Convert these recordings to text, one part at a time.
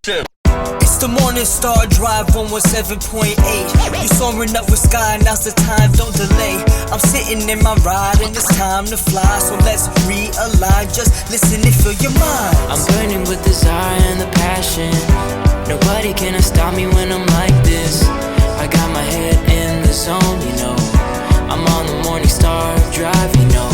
It's the Morning Star Drive 117.8. You soaring up with sky, now's the time, don't delay. I'm sitting in my ride and it's time to fly. So let's realign, just listen and fill your mind. I'm burning with desire and the passion. Nobody can stop me when I'm like this. I got my head in the zone, you know. I'm on the Morning Star Drive, you know.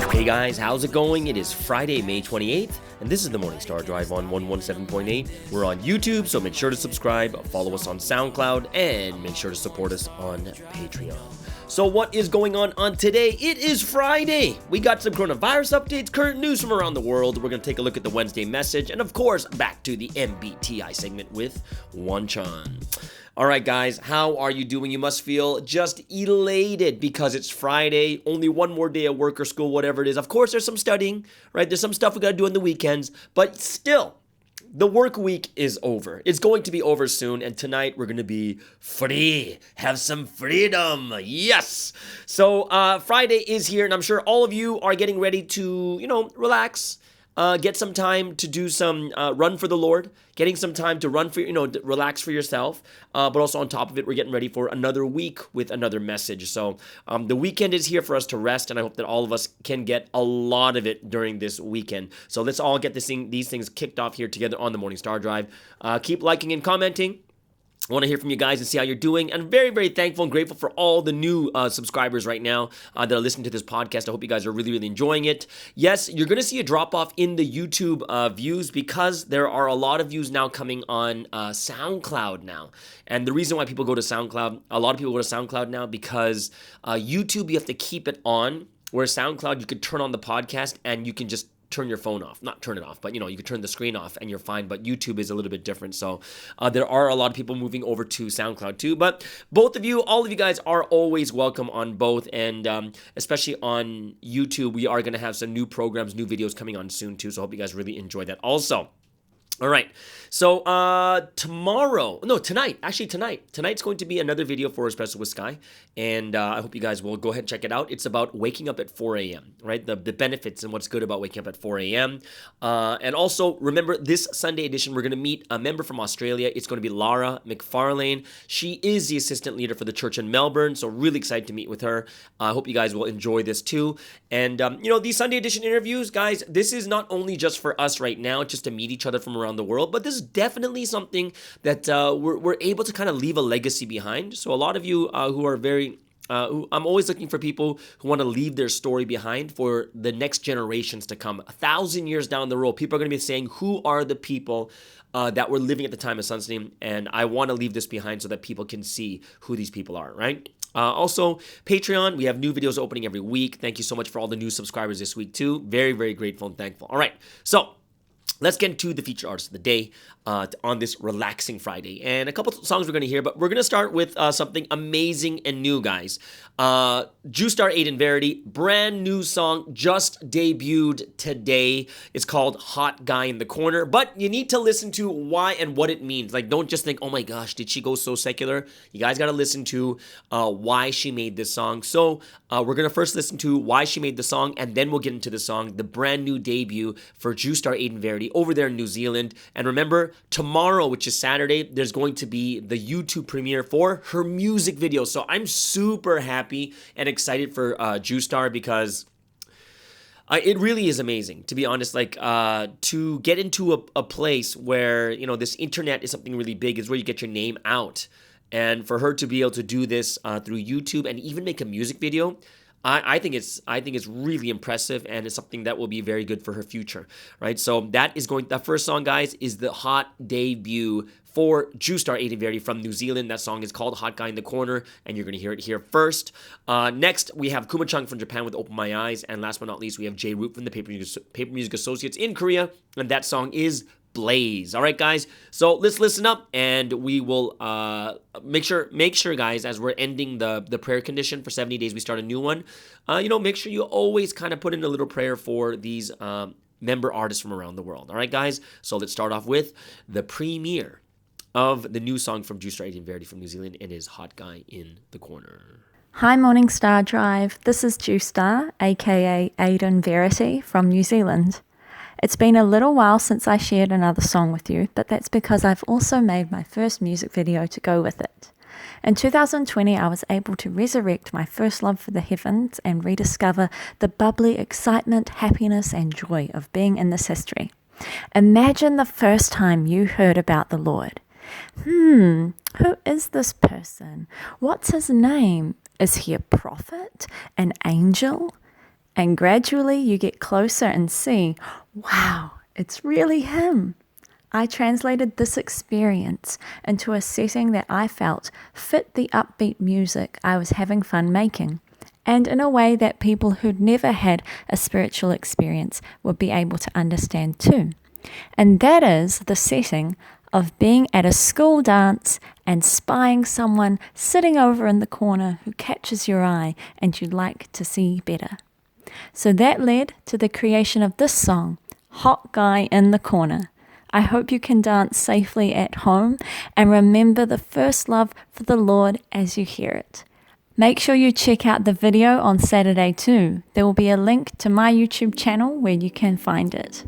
Hey guys, how's it going? It is Friday, May 28th, and this is the Morning Star Drive on 117.8. We're on YouTube, so make sure to subscribe, follow us on SoundCloud, and make sure to support us on Patreon. So what is going on today? It is Friday. We got some coronavirus updates, current news from around the world. We're going to take a look at the Wednesday message, and of course, back to the MBTI segment with Wanchan. All right, guys, how are you doing? You must feel just elated because it's Friday, only one more day of work or school, whatever it is. Of course, there's some studying, right? There's some stuff we got to do on the weekends, but still, the work week is over. It's going to be over soon, and tonight we're going to be free. Have some freedom. Yes. So Friday is here, and I'm sure all of you are getting ready to, relax. Get some time to do some run for the Lord, getting some time to run for, relax for yourself. But also on top of it, we're getting ready for another week with another message. So the weekend is here for us to rest, and I hope that all of us can get a lot of it during this weekend. So let's all get these things kicked off here together on the Morning Star Drive. Keep liking and commenting. I want to hear from you guys and see how you're doing. And I'm very, very thankful and grateful for all the new subscribers right now that are listening to this podcast. I hope you guys are really, really enjoying it. Yes, you're going to see a drop-off in the YouTube views because there are a lot of views now coming on SoundCloud now. And the reason why people go to SoundCloud, a lot of people go to SoundCloud now because YouTube, you have to keep it on, whereas SoundCloud, you could turn on the podcast and you can just turn your phone off. Not turn it off, but you can turn the screen off and you're fine. But YouTube is a little bit different. So there are a lot of people moving over to SoundCloud too. But both of you, all of you guys are always welcome on both. And especially on YouTube, we are going to have some new programs, new videos coming on soon too. So I hope you guys really enjoy that also. All right, so tonight's going to be another video for Espresso with Sky, and I hope you guys will go ahead and check it out. It's about waking up at 4 a.m., right? The benefits and what's good about waking up at 4 a.m. And also, remember, this Sunday edition, we're going to meet a member from Australia. It's going to be Lara McFarlane. She is the assistant leader for the church in Melbourne, so really excited to meet with her. I hope you guys will enjoy this too. And, these Sunday edition interviews, guys, this is not only just for us right now, just to meet each other from around the world, but this is definitely something that we're able to kind of leave a legacy behind. So a lot of you who are very I'm always looking for people who want to leave their story behind for the next generations to come. 1,000 years down the road, people are going to be saying, who are the people that were living at the time of Sunstein? And I want to leave this behind so that people can see who these people are, right? Also, Patreon, we have new videos opening every week. Thank you so much for all the new subscribers this week too. Very, very grateful and thankful. All right, so let's get into the featured artist of the day on this relaxing Friday. And a couple of songs we're going to hear, but we're going to start with something amazing and new, guys. JUSTAR, AIDAN, VERITY, brand new song, just debuted today. It's called Hot Guy in the Corner, but you need to listen to why and what it means. Like, don't just think, oh my gosh, did she go so secular? You guys got to listen to why she made this song. So we're going to first listen to why she made the song, and then we'll get into the song, the brand new debut for JUSTAR, AIDAN, VERITY over there in New Zealand. And remember, tomorrow, which is Saturday, there's going to be the YouTube premiere for her music video. So I'm super happy and excited for JUSTAR because it really is amazing, to be honest. Like, to get into a place where, this internet is something really big, is where you get your name out. And for her to be able to do this through YouTube and even make a music video, I think it's really impressive, and it's something that will be very good for her future, right? So that first song, guys, is the hot debut for JUSTAR, AIDAN, VERITY from New Zealand. That song is called Hot Guy in the Corner, and you're going to hear it here first. Next, we have Kuma-chung from Japan with Open My Eyes, and last but not least, we have J. Root from the Paper Music Associates in Korea, and that song is Blaze. All right, guys, so let's listen up, and we will make sure, guys, as we're ending the prayer condition for 70 days, we start a new one. Make sure you always kind of put in a little prayer for these member artists from around the world. All right, guys, so let's start off with the premiere of the new song from JUSTAR, AIDAN, VERITY from New Zealand. It is Hot Guy in the Corner. Hi Morning Star Drive, this is JUSTAR, aka AIDAN, VERITY from New Zealand. It's been a little while since I shared another song with you, but that's because I've also made my first music video to go with it. In 2020, I was able to resurrect my first love for the heavens and rediscover the bubbly excitement, happiness, and joy of being in this history. Imagine the first time you heard about the Lord. Who is this person? What's his name? Is he a prophet? An angel? And gradually you get closer and see, wow, it's really him. I translated this experience into a setting that I felt fit the upbeat music I was having fun making, and in a way that people who'd never had a spiritual experience would be able to understand too. And that is the setting of being at a school dance and spying someone sitting over in the corner who catches your eye and you'd like to see better. So that led to the creation of this song, Hot Guy in the Corner. I hope you can dance safely at home and remember the first love for the Lord as you hear it. Make sure you check out the video on Saturday too. There will be a link to my YouTube channel where you can find it.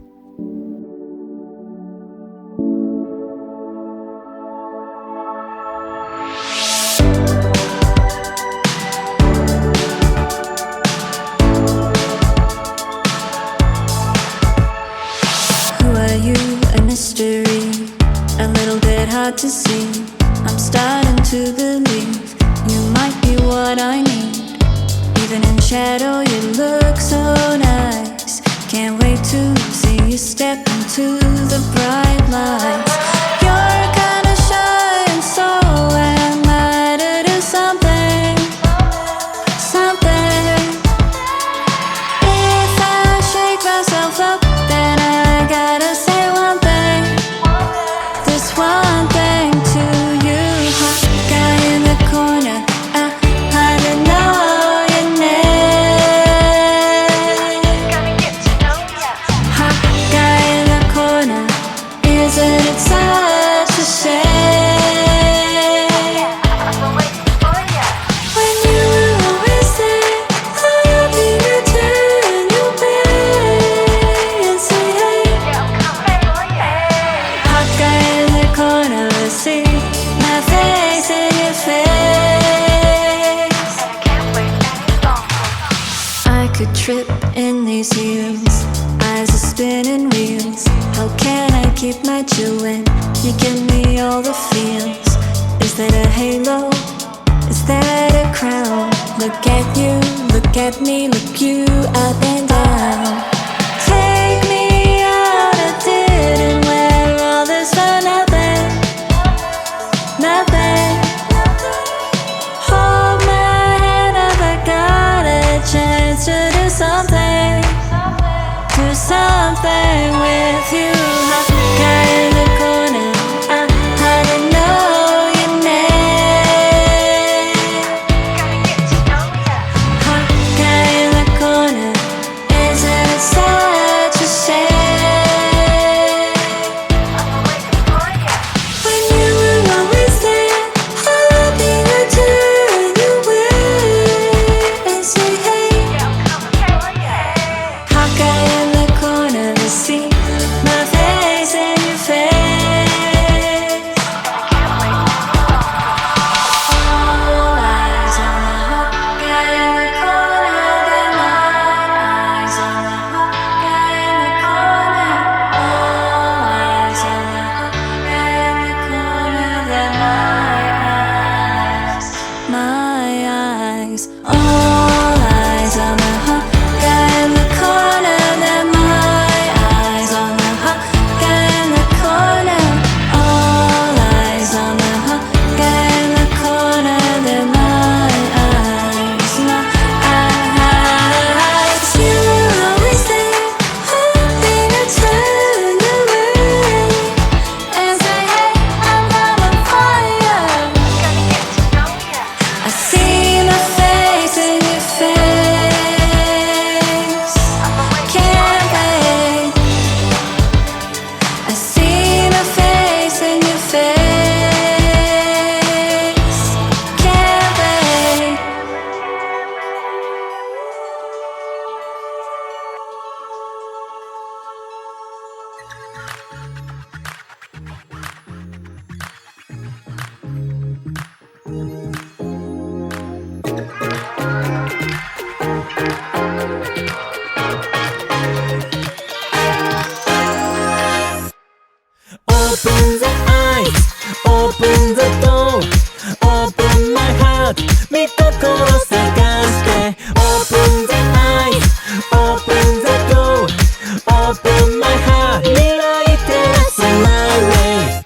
A little bit hard to see. I'm starting to believe you might be what I need. Even in shadow you look so nice. Can't wait to see you step into the bright lights. You're kinda shy and so am I to do something. If I shake myself up, then I gotta say one thing. One thing to you, hot guy in the corner. I don't know your name. Hot guy in the corner. Isn't it such a shame? When you always say I'll be the turn you pay and say hey. Hot guy in the corner, see my face in your face. I could trip in these heels, eyes are spinning wheels. How can I keep my chill when you give me all the feels? Is that a halo? Is that a crown? Look at you, look at me, look you up and down. Take me out, I didn't wear all this for nothing. Hold my hand up, I got a chance to do something. Do something with you. Hot guy in the corner. I don't know your name. Hot guy in the corner. Isn't it Open the eyes, open the door, open my heart 見心探して Open the eyes, open the door, open my heart 未来照らす my way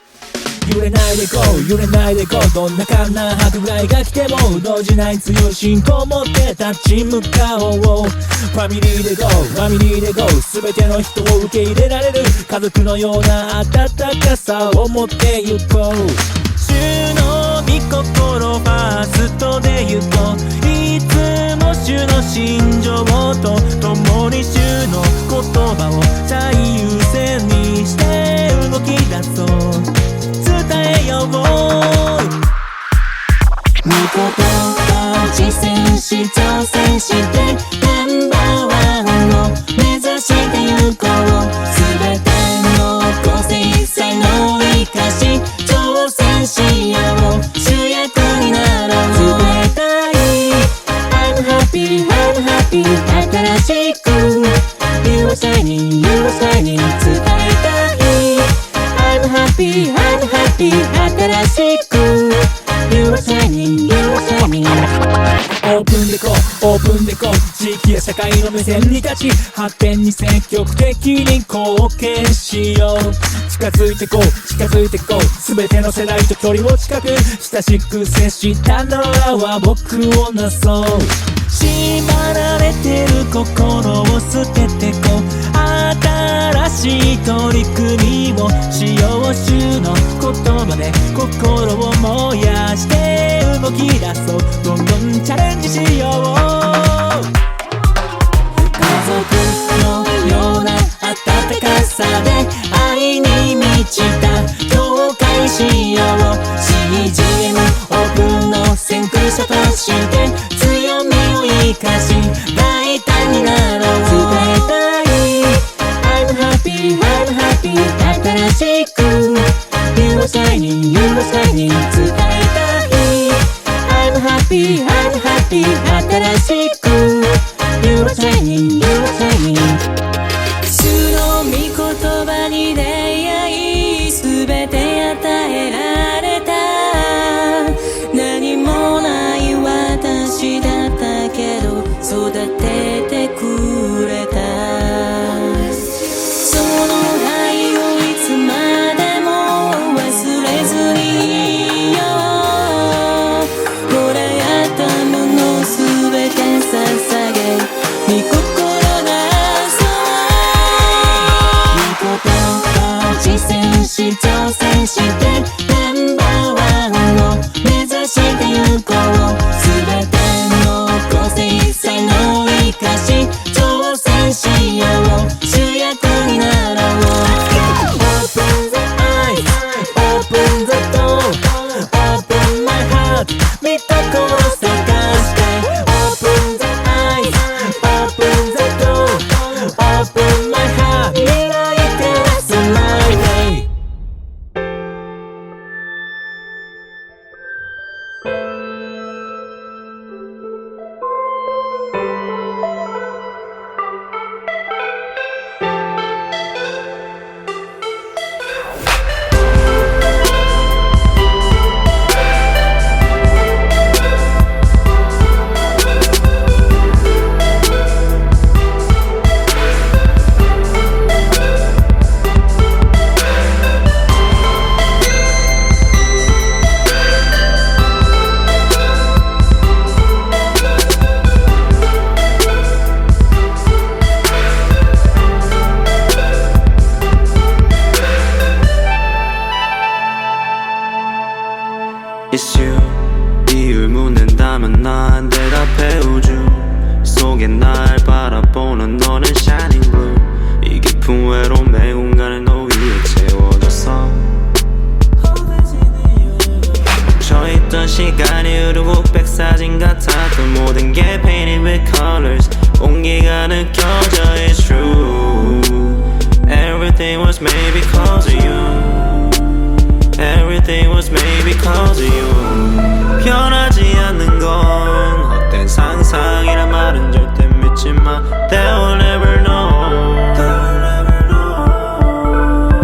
揺れないで go 揺れないで go どんなかな迫害が来ても動じない強い信仰を持って立ち向かおうファミリーで go ファミリーで go 全ての人を受け入れられる家族のような温かさを持ってゆこう主の御心ファーストでゆこういつも主の心情と共に主の言葉を最優先にして動き出そう伝えよう御言葉実践し挑戦してナンバーワンを目指してゆこう全ての個性才能生かし挑戦しよう主役になろう伝えたい I'm happy, I'm happy 新しく You are shining, you are shining 伝えたい I'm happy, I'm happy 新しく You are shining, you are shining オープンでこうオープンでこう地域や社会の目線に立ち発展に積極的に貢献しよう近づいてこう近づいてこう全ての世代と距離を近く親しく接したならは僕をなそう縛られてる心を捨ててこう新しい取り組みをしよう主の言葉で心を燃やして動き出そうどんどんチャレンジしよう家族のような温かさで愛に満ちた教会しよう CGM オープンの先駆者として強みを生かし大胆になろう伝えたい I'm happy, I'm happy 新しく You are shining, you are shining 伝えたい I'm happy, I'm happy 新しく You are shining, you are shining 主の御言葉に出会いすべて与えられた何もない私だったけど育ててくれたその愛をいつまでも忘れずにいようもらったものすべて捧げ御心がそう御言葉実践し挑戦してナンバーワンを目指してゆこう全ての個性才能生かし挑戦しよう主役になろう Open the eyes, open the door, open my heart 見心探して Open the eyes, open the door, open my heart 未来照らす my way 이슈 이유를 묻는다면 난 대답해오죠 속에 날 바라보는 너는 shining blue 이 깊은 외로움의 공간을 너 위에 채워줬어 멈춰있던 시간이 흐르고 백사진 같았던 모든 게 painted with colors 온기가 느껴져 it's true Everything was made because of you Everything was made because of you 변하지 않는 건 헛된 상상이란 말은 절대 믿지 마 They'll never know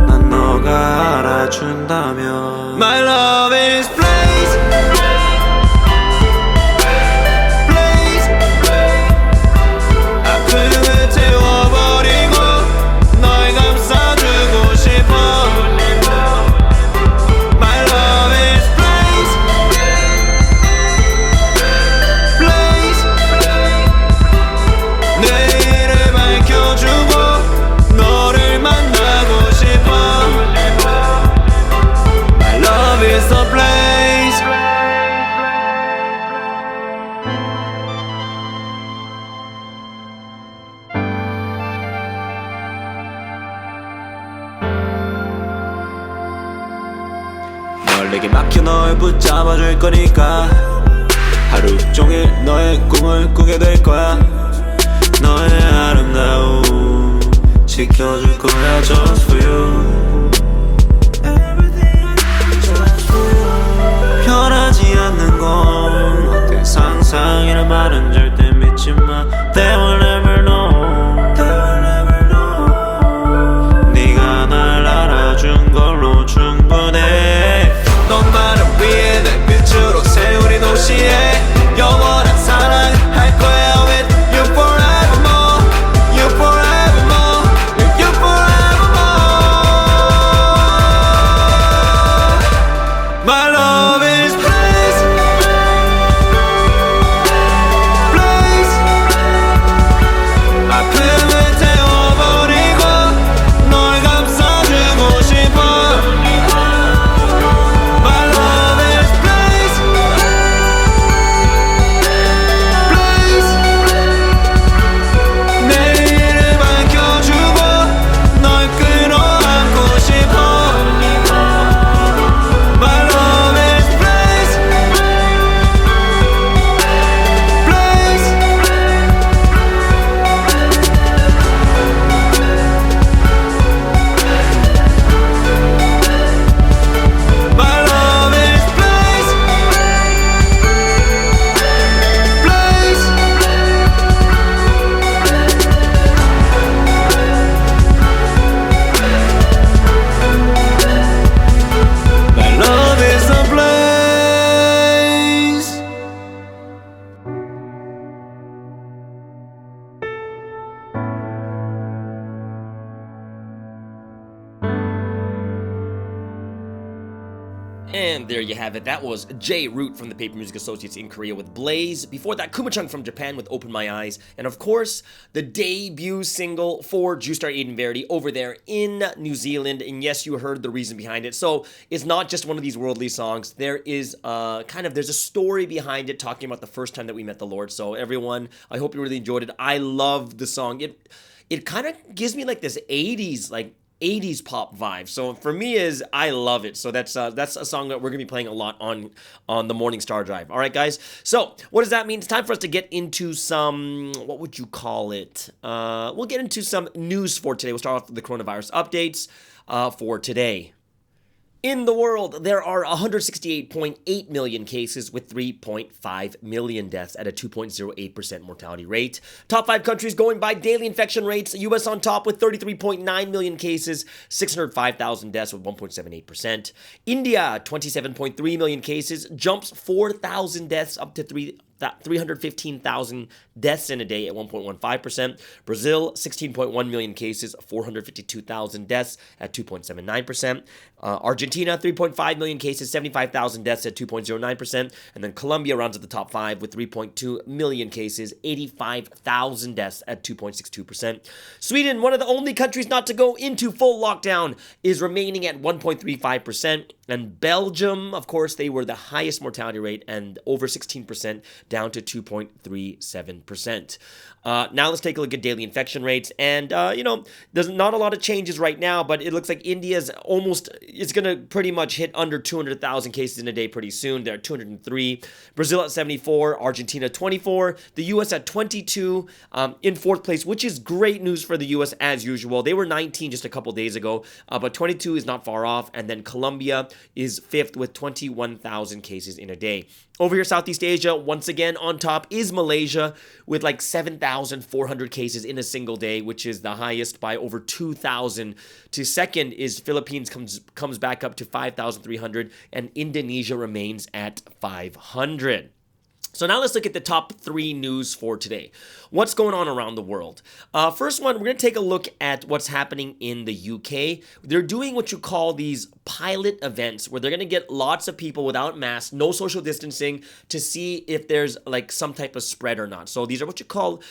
난 너가 알아줘 알아준다면 My love is blaze blaze 아픔을 태워버리고 널 감싸주고 싶어 My love is blaze blaze 내일을 밝혀주고 너를 만나고 싶어 My love is a blaze 널 내게 맡겨 널 붙잡아줄 거니까 하루 종일 너의 꿈을 꾸게 될 거야 너의 아름다움 지켜줄 거야 just for you 변하지 않는 건 어때 상상이란 말은 절대 믿지 마 They will never know 네가 날 알아준 걸로 충분해 너만을 위해 내 빛으로 세우리 도시에 영원한 사랑할 거야 with you forevermore you forevermore you forevermore My love is blaze blaze 아픔을 태워버리고 널 감싸주고 싶어 My love is blaze blaze 내일을 밝혀주고 널 끌어안고 싶어 My love is blaze blaze My love is blaze blaze My love is a blaze And there you have it. That was J Root from the Paper Music Associates in Korea with Blaze. Before that, Kuma-chung from Japan with Open My Eyes. And of course, the debut single for JUSTAR, AIDAN, VERITY over there in New Zealand. And yes, you heard the reason behind it. So it's not just one of these worldly songs. There is there's a story behind it talking about the first time that we met the Lord. So everyone, I hope you really enjoyed it. I love the song. It kind of gives me like this 80s pop vibe. So for me I love it. So that's a song that we're gonna be playing a lot on the Morning Star Drive. All right, guys. So what does that mean? It's time for us to get into some, what would you call it? We'll get into some news for today. We'll start off with the coronavirus updates for today. In the world, there are 168.8 million cases with 3.5 million deaths at a 2.08% mortality rate. Top 5 countries going by daily infection rates. US on top with 33.9 million cases, 605,000 deaths with 1.78%. India, 27.3 million cases, jumps 4,000 deaths up to 315,000 deaths in a day at 1.15%. Brazil, 16.1 million cases, 452,000 deaths at 2.79%. Argentina, 3.5 million cases, 75,000 deaths at 2.09%. And then Colombia rounds at the top 5 with 3.2 million cases, 85,000 deaths at 2.62%. Sweden, one of the only countries not to go into full lockdown, is remaining at 1.35%. And Belgium, of course, they were the highest mortality rate and over 16%, down to 2.37%. Now let's take a look at daily infection rates. And, there's not a lot of changes right now, but it looks like India's it's going to pretty much hit under 200,000 cases in a day pretty soon. They're at 203. Brazil at 74. Argentina 24. The U.S. at 22 in fourth place, which is great news for the U.S. as usual. They were 19 just a couple days ago, but 22 is not far off. And then Colombia is fifth with 21,000 cases in a day. Over here, Southeast Asia, once again, again, on top is Malaysia with like 7,400 cases in a single day, which is the highest by over 2,000. To second is Philippines comes back up to 5,300, and Indonesia remains at 500. So now let's look at the top 3 news for today. What's going on around the world? First one, we're going to take a look at what's happening in the UK. They're doing what you call these pilot events where they're going to get lots of people without masks, no social distancing, to see if there's like some type of spread or not. So these are what you call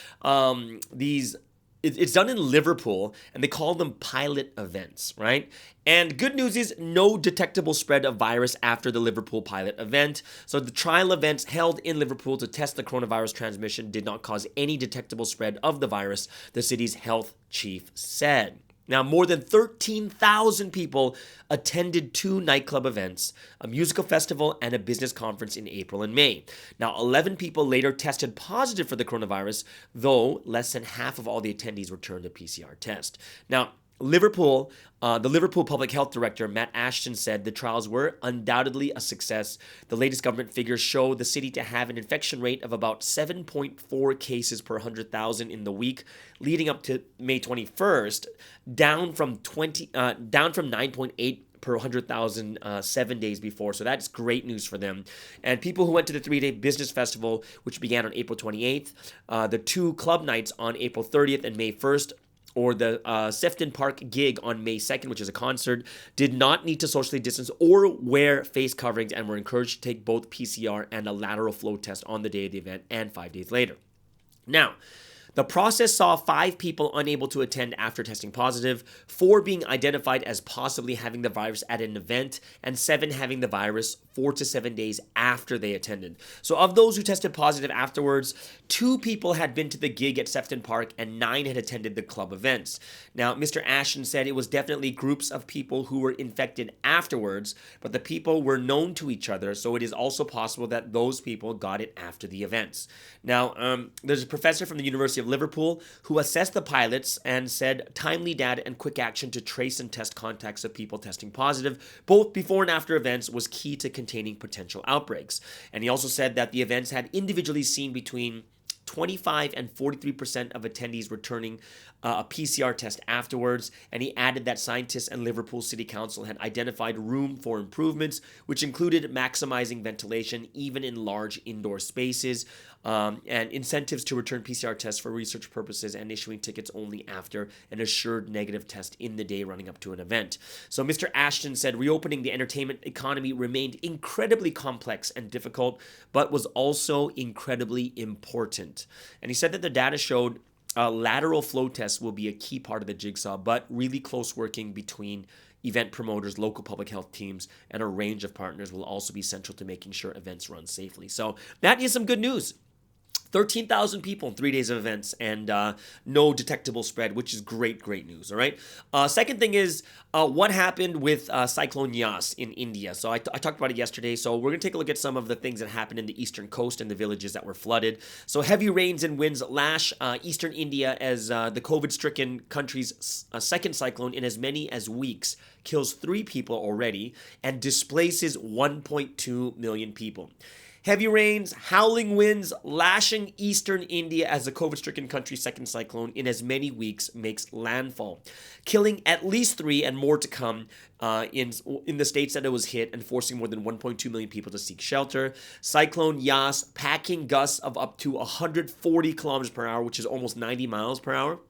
it's done in Liverpool, and they call them pilot events, right? And good news is no detectable spread of virus after the Liverpool pilot event. So the trial events held in Liverpool to test the coronavirus transmission did not cause any detectable spread of the virus, the city's health chief said. Now, more than 13,000 people attended 2 nightclub events, a musical festival, and a business conference in April and May. Now, 11 people later tested positive for the coronavirus, though less than half of all the attendees returned a PCR test. Now, the Liverpool Public Health Director, Matt Ashton, said the trials were undoubtedly a success. The latest government figures show the city to have an infection rate of about 7.4 cases per 100,000 in the week leading up to May 21st, down from 9.8 per 100,000 7 days before. So that's great news for them. And people who went to the 3-day business festival, which began on April 28th, the 2 club nights on April 30th and May 1st, or the Sefton Park gig on May 2nd, which is a concert, did not need to socially distance or wear face coverings and were encouraged to take both PCR and a lateral flow test on the day of the event and 5 days later. Now, the process saw 5 people unable to attend after testing positive, 4 being identified as possibly having the virus at an event, and 7 having the virus 4 to 7 days after they attended. So of those who tested positive afterwards, 2 people had been to the gig at Sefton Park and 9 had attended the club events. Now, Mr. Ashton said it was definitely groups of people who were infected afterwards, but the people were known to each other, so it is also possible that those people got it after the events. Now, there's a professor from the University of Liverpool who assessed the pilots and said timely data and quick action to trace and test contacts of people testing positive, both before and after events, was key to containing potential outbreaks. And he also said that the events had individually seen between 25 and 43% of attendees returning a PCR test afterwards, and he added that scientists and Liverpool City Council had identified room for improvements, which included maximizing ventilation even in large indoor spaces, and incentives to return PCR tests for research purposes and issuing tickets only after an assured negative test in the day running up to an event. So Mr. Ashton said reopening the entertainment economy remained incredibly complex and difficult, but was also incredibly important. And he said that the data showed lateral flow tests will be a key part of the jigsaw, but really close working between event promoters, local public health teams, and a range of partners will also be central to making sure events run safely. So that is some good news. 13,000 people in 3 days of events and no detectable spread, which is great news, all right? Second thing is what happened with Cyclone Yas in India. So I talked about it yesterday, so we're going to take a look at some of the things that happened in the eastern coast and the villages that were flooded. So heavy rains and winds lash eastern India as the COVID-stricken country's second cyclone in as many as weeks kills 3 people already and displaces 1.2 million people. Heavy rains, howling winds, lashing eastern India as the COVID-stricken country's second cyclone in as many weeks makes landfall, killing at least 3 and more to come in the states that it was hit and forcing more than 1.2 million people to seek shelter. Cyclone Yas packing gusts of up to 140 kilometers per hour, which is almost 90 miles per hour.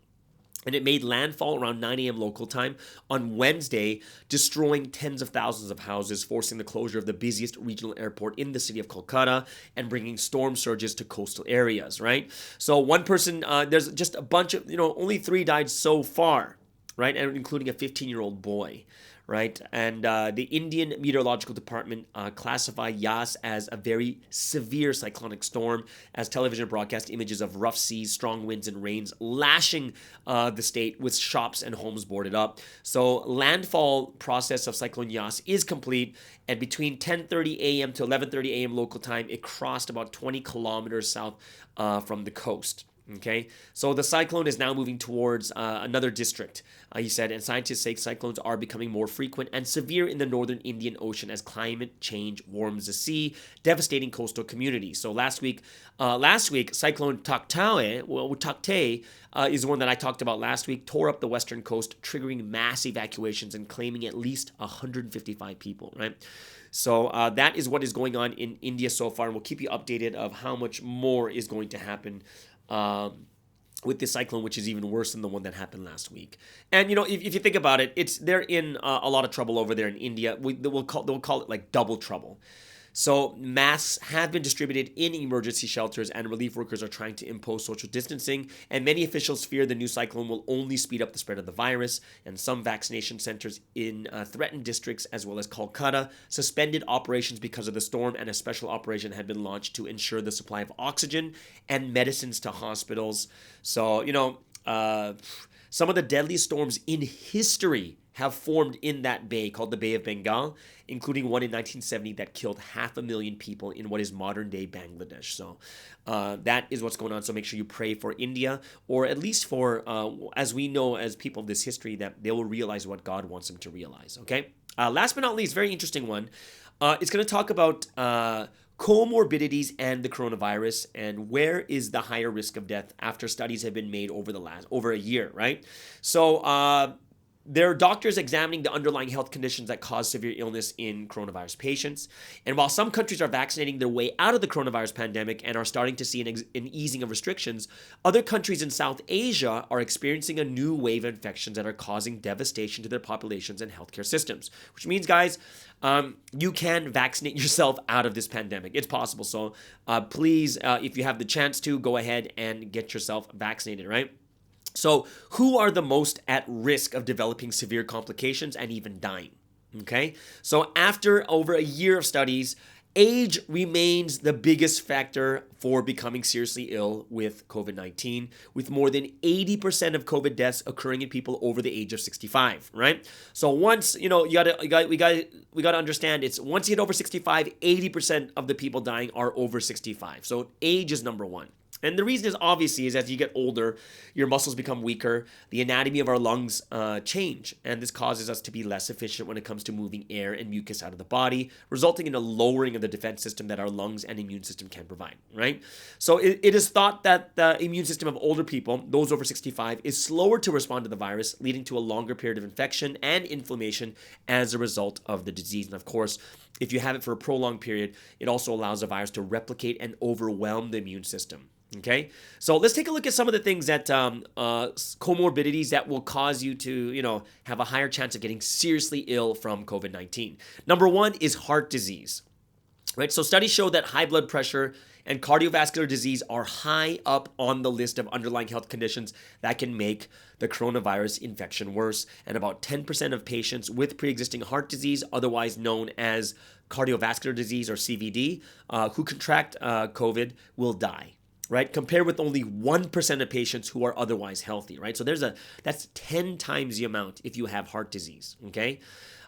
And it made landfall around 9 a.m. local time on Wednesday, destroying tens of thousands of houses, forcing the closure of the busiest regional airport in the city of Kolkata and bringing storm surges to coastal areas, right? So one person, there's just a bunch of, only 3 died so far, right? And including a 15-year-old boy, right? And the Indian Meteorological Department classify Yas as a very severe cyclonic storm as television broadcast images of rough seas, strong winds, and rains lashing the state with shops and homes boarded up. So landfall process of Cyclone Yas is complete, and between 10:30 a.m. to 11:30 a.m. local time, it crossed about 20 kilometers south from the coast. Okay, so the cyclone is now moving towards another district, he said, and scientists say cyclones are becoming more frequent and severe in the northern Indian Ocean as climate change warms the sea, devastating coastal communities. So last week, Cyclone Taktay is one that I talked about last week, tore up the western coast, triggering mass evacuations and claiming at least 155 people, right? So that is what is going on in India so far, and we'll keep you updated of how much more is going to happen with this cyclone, which is even worse than the one that happened last week. And if you think about it, they're in a lot of trouble over there in India. They'll call it like double trouble. So masks have been distributed in emergency shelters, and relief workers are trying to impose social distancing. And many officials fear the new cyclone will only speed up the spread of the virus. And some vaccination centers in threatened districts, as well as Kolkata, suspended operations because of the storm, and a special operation had been launched to ensure the supply of oxygen and medicines to hospitals. So, some of the deadliest storms in history have formed in that bay called the Bay of Bengal, including one in 1970 that killed 500,000 people in what is modern-day Bangladesh. So that is what's going on. So make sure you pray for India, or at least for, as we know as people of this history, that they will realize what God wants them to realize, okay? Last but not least, very interesting one. It's going to talk about comorbidities and the coronavirus, and where is the higher risk of death after studies have been made over a year, right? So there are doctors examining the underlying health conditions that cause severe illness in coronavirus patients. And while some countries are vaccinating their way out of the coronavirus pandemic and are starting to see an easing of restrictions, other countries in South Asia are experiencing a new wave of infections that are causing devastation to their populations and healthcare systems. Which means, guys, you can vaccinate yourself out of this pandemic. It's possible. So please, if you have the chance to, go ahead and get yourself vaccinated, right? So who are the most at risk of developing severe complications and even dying? Okay, so after over a year of studies, age remains the biggest factor for becoming seriously ill with COVID-19, with more than 80% of COVID deaths occurring in people over the age of 65, right? So once, we gotta understand, it's once you hit over 65, 80% of the people dying are over 65. So age is number one. And the reason is obviously is as you get older, your muscles become weaker, the anatomy of our lungs change, and this causes us to be less efficient when it comes to moving air and mucus out of the body, resulting in a lowering of the defense system that our lungs and immune system can provide, right? So it is thought that the immune system of older people, those over 65, is slower to respond to the virus, leading to a longer period of infection and inflammation as a result of the disease. And of course, if you have it for a prolonged period, it also allows the virus to replicate and overwhelm the immune system. Okay, so let's take a look at some of the things that comorbidities that will cause you to, have a higher chance of getting seriously ill from COVID-19. Number one is heart disease, right? So studies show that high blood pressure and cardiovascular disease are high up on the list of underlying health conditions that can make the coronavirus infection worse. And about 10% of patients with pre-existing heart disease, otherwise known as cardiovascular disease or CVD, who contract COVID will die. Right, compared with only 1% of patients who are otherwise healthy, right? So that's 10 times the amount if you have heart disease, okay?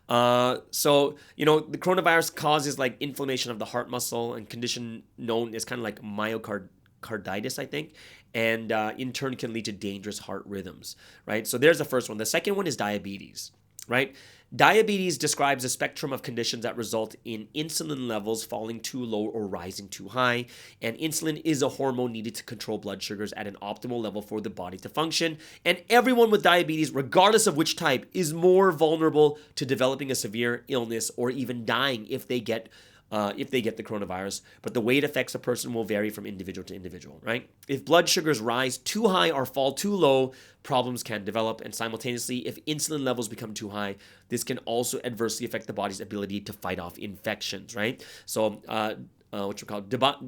So the coronavirus causes like inflammation of the heart muscle and condition known as kind of like myocarditis, I think, and in turn can lead to dangerous heart rhythms, right? So there's the first one. The second one is diabetes, right? Diabetes describes a spectrum of conditions that result in insulin levels falling too low or rising too high. And insulin is a hormone needed to control blood sugars at an optimal level for the body to function. And everyone with diabetes, regardless of which type, is more vulnerable to developing a severe illness or even dying if they get the coronavirus, but the way it affects a person will vary from individual to individual, right? If blood sugars rise too high or fall too low, problems can develop. And simultaneously, if insulin levels become too high, this can also adversely affect the body's ability to fight off infections, right? So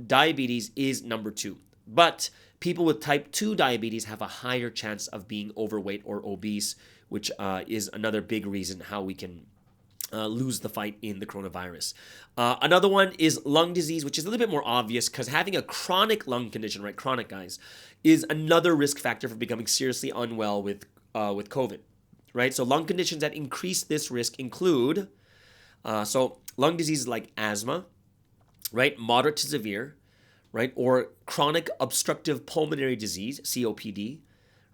diabetes is number two. But people with type 2 diabetes have a higher chance of being overweight or obese, which is another big reason how we can lose the fight in the coronavirus. Another one is lung disease, which is a little bit more obvious because having a chronic lung condition, right, chronic guys, is another risk factor for becoming seriously unwell with COVID, right? So lung conditions that increase this risk include, lung diseases like asthma, right, moderate to severe, right? Or chronic obstructive pulmonary disease, COPD,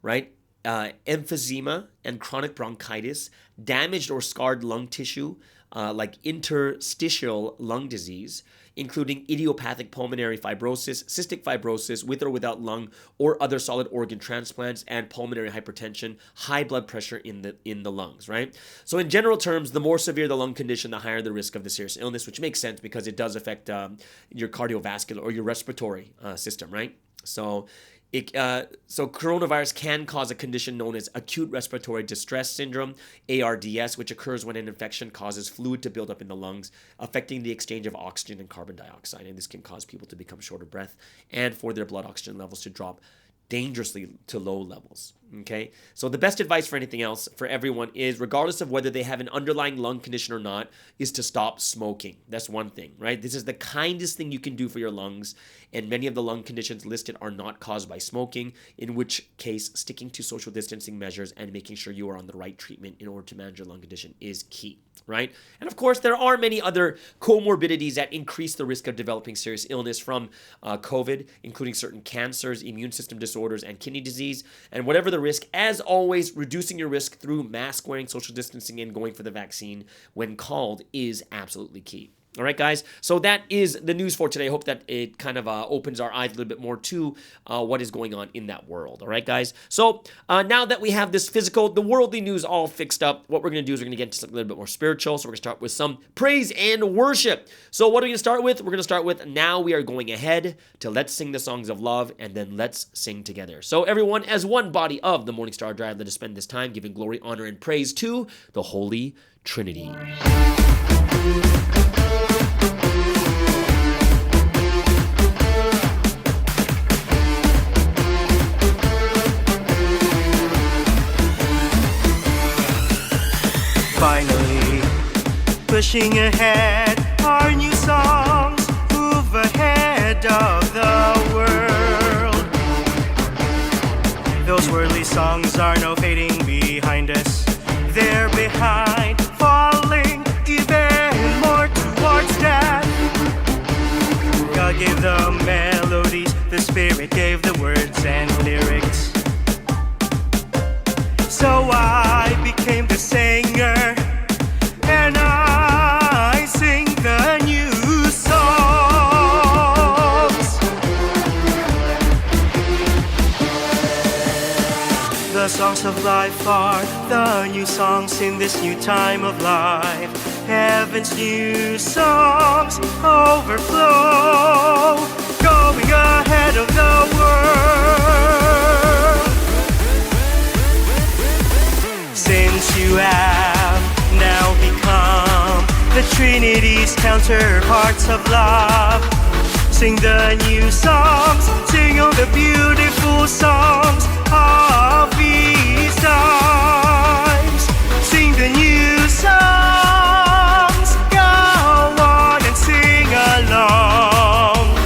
right? Emphysema and chronic bronchitis, damaged or scarred lung tissue, like interstitial lung disease, including idiopathic pulmonary fibrosis, cystic fibrosis with or without lung or other solid organ transplants, and pulmonary hypertension, high blood pressure in the lungs, right? So in general terms, the more severe the lung condition, the higher the risk of the serious illness, which makes sense because it does affect your cardiovascular or your respiratory system, right? So coronavirus can cause a condition known as acute respiratory distress syndrome, ARDS, which occurs when an infection causes fluid to build up in the lungs, affecting the exchange of oxygen and carbon dioxide. And this can cause people to become short of breath and for their blood oxygen levels to drop dangerously to low levels. Okay, so the best advice for anything else for everyone is, regardless of whether they have an underlying lung condition or not, is to stop smoking. That's one thing, right? This is the kindest thing you can do for your lungs, and many of the lung conditions listed are not caused by smoking, in which case sticking to social distancing measures and making sure you are on the right treatment in order to manage your lung condition is key, right? And of course, there are many other comorbidities that increase the risk of developing serious illness from COVID, including certain cancers, immune system disorders, and kidney disease. And whatever the risk, as always, reducing your risk through mask wearing, social distancing, and going for the vaccine when called is absolutely key. All right, guys. So that is the news for today. I hope that it kind of opens our eyes a little bit more to what is going on in that world. All right, guys. So now that we have this physical, the worldly news all fixed up, what we're going to do is we're going to get into something a little bit more spiritual. So we're going to start with some praise and worship. So what are we going to start with? We're going to start with Now We Are Going Ahead to Let's Sing the Songs of Love, and then Let's Sing Together. So everyone, as one body of the Morning Star Drive, let us spend this time giving glory, honor, and praise to the Holy Trinity. Finally, pushing ahead, our new songs move ahead of the world. Those worldly songs are now fading behind us. They're behind, falling even more towards death. God gave the melodies, the Spirit gave the words and lyrics. So I became the singer, and I sing the new songs. The songs of life are the new songs in this new time of life. Heaven's new songs overflow, going ahead of the world. Since you have now become the Trinity's counterparts of love, sing the new songs, sing all the beautiful songs of these times. Sing the new songs, go on and sing along.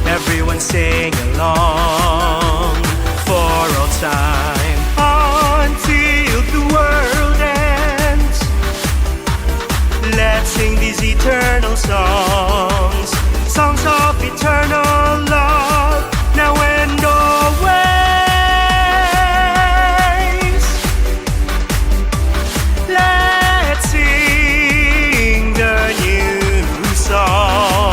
Everyone sing along for all time. Until the world ends, let's sing these eternal songs, songs of eternal love, now and always. Let's sing the new songs.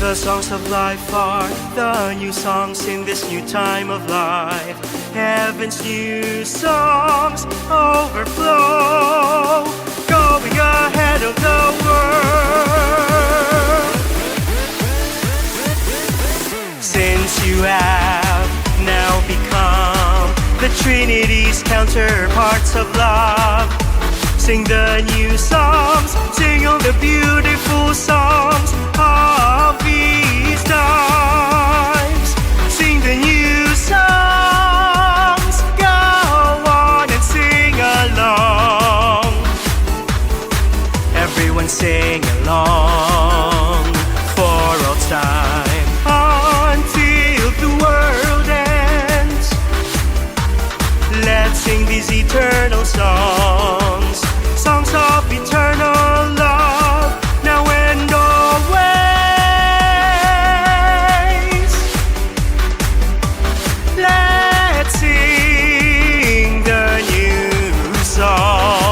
The songs of life are the new songs in this new time of life. Heaven's new songs overflow, going ahead of the world. Since you have now become the Trinity's counterparts of love, Sing the new songs, sing all the beautiful songs of these times. Sing the new songs, go on and sing along. Everyone sing along for all time until the world ends. Let's sing these eternal songs, songs of eternal love, now and always. Let's sing the new songs.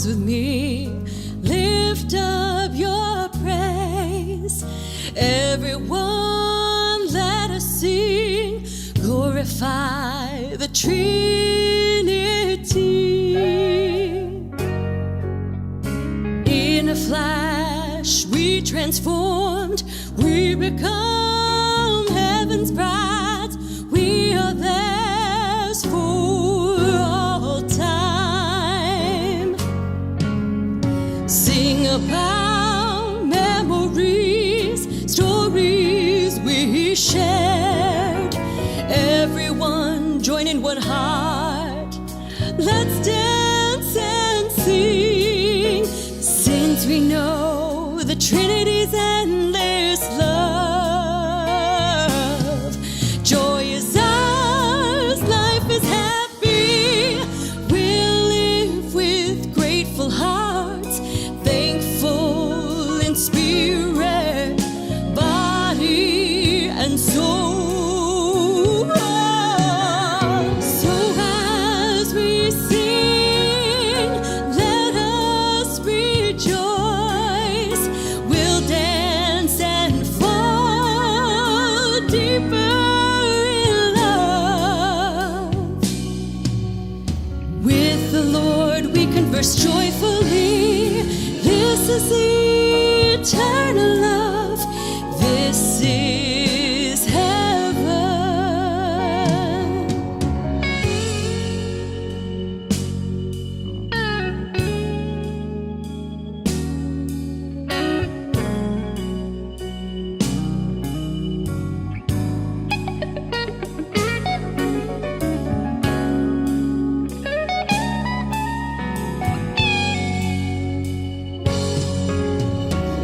songs with me. Lift up your praise. Everyone, let us sing. Glorify the Trinity. In a flash, we transformed. We become heaven's brides. We are theirs for all time. Sing about memories. shared. Everyone join in one heart. Let's dance and sing, since we know the Trinity's endless love. Joy is ours, life is happy. We'll live with grateful hearts, thankful in spirit, body, and soul. So as we sing, let us rejoice. We'll dance and fall deeper in love. With the Lord we converse joyfully. This is eternal love. This is heaven.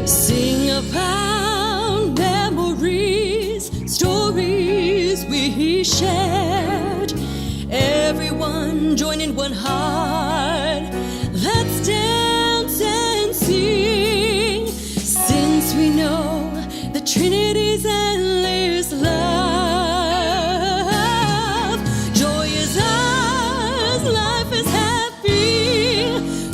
Sing about memories, stories we shared. Everyone join in one heart. Let's dance and sing, since we know the Trinity's endless love. Joy is ours, life is happy.